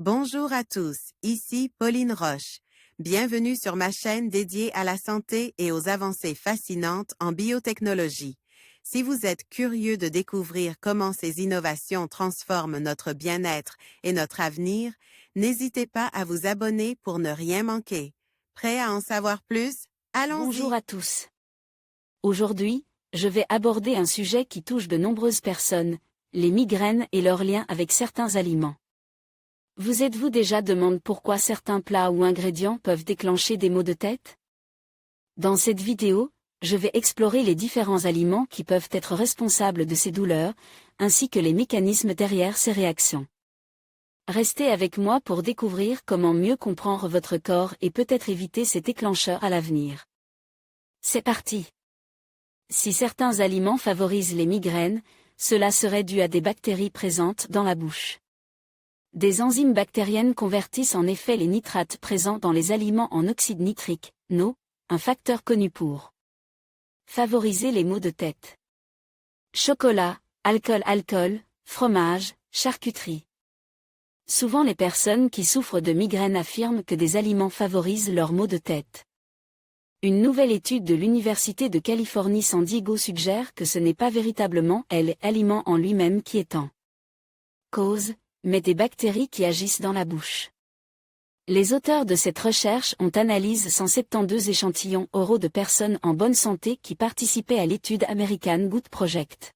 Bonjour à tous, ici Pauline Roche. Bienvenue sur ma chaîne dédiée à la santé et aux avancées fascinantes en biotechnologie. Si vous êtes curieux de découvrir comment ces innovations transforment notre bien-être et notre avenir, n'hésitez pas à vous abonner pour ne rien manquer. Prêt à en savoir plus? Bonjour Allons-y! à tous. Aujourd'hui, je vais aborder un sujet qui touche de nombreuses personnes, les migraines et leurs liens avec certains aliments. Vous êtes-vous déjà demandé pourquoi certains plats ou ingrédients peuvent déclencher des maux de tête? Dans cette vidéo, je vais explorer les différents aliments qui peuvent être responsables de ces douleurs, ainsi que les mécanismes derrière ces réactions. Restez avec moi pour découvrir comment mieux comprendre votre corps et peut-être éviter ces déclencheurs à l'avenir. C'est parti! Si certains aliments favorisent les migraines, cela serait dû à des bactéries présentes dans la bouche. Des enzymes bactériennes convertissent en effet les nitrates présents dans les aliments en oxyde nitrique, NO, un facteur connu pour favoriser les maux de tête. Chocolat, alcool, fromage, charcuterie. Souvent les personnes qui souffrent de migraines affirment que des aliments favorisent leurs maux de tête. Une nouvelle étude de l'Université de Californie San Diego suggère que ce n'est pas véritablement l'aliment en lui-même qui est en cause, mais des bactéries qui agissent dans la bouche. Les auteurs de cette recherche ont analysé 172 échantillons oraux de personnes en bonne santé qui participaient à l'étude American Gut Project.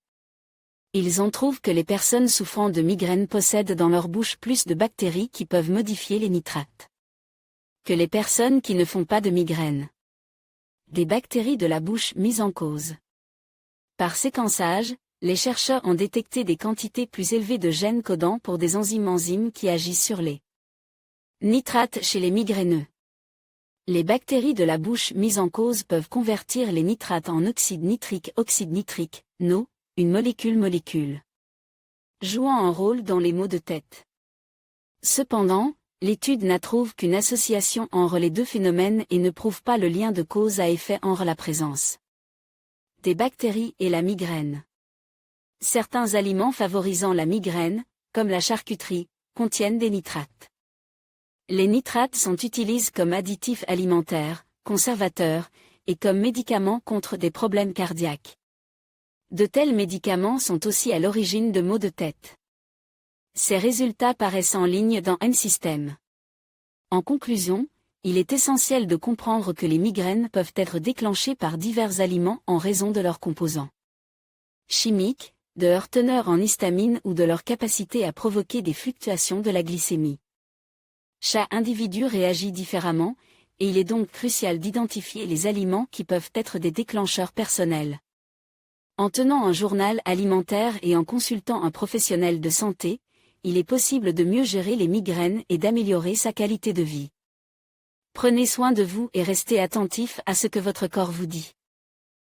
Ils ont trouvé que les personnes souffrant de migraines possèdent dans leur bouche plus de bactéries qui peuvent modifier les nitrates que les personnes qui ne font pas de migraines. Des bactéries de la bouche mises en cause. Par séquençage, les chercheurs ont détecté des quantités plus élevées de gènes codants pour des enzymes qui agissent sur les nitrates chez les migraineux. Les bactéries de la bouche mises en cause peuvent convertir les nitrates en oxyde nitrique, NO, une molécule, jouant un rôle dans les maux de tête. Cependant, l'étude n'a trouvé qu'une association entre les deux phénomènes et ne prouve pas le lien de cause à effet entre la présence des bactéries et la migraine. Certains aliments favorisant la migraine, comme la charcuterie, contiennent des nitrates. Les nitrates sont utilisés comme additifs alimentaires, conservateurs, et comme médicaments contre des problèmes cardiaques. De tels médicaments sont aussi à l'origine de maux de tête. Ces résultats paraissent en ligne dans M-System. En conclusion, il est essentiel de comprendre que les migraines peuvent être déclenchées par divers aliments en raison de leurs composants chimiques, de leur teneur en histamine ou de leur capacité à provoquer des fluctuations de la glycémie. Chaque individu réagit différemment, et il est donc crucial d'identifier les aliments qui peuvent être des déclencheurs personnels. En tenant un journal alimentaire et en consultant un professionnel de santé, il est possible de mieux gérer les migraines et d'améliorer sa qualité de vie. Prenez soin de vous et restez attentif à ce que votre corps vous dit.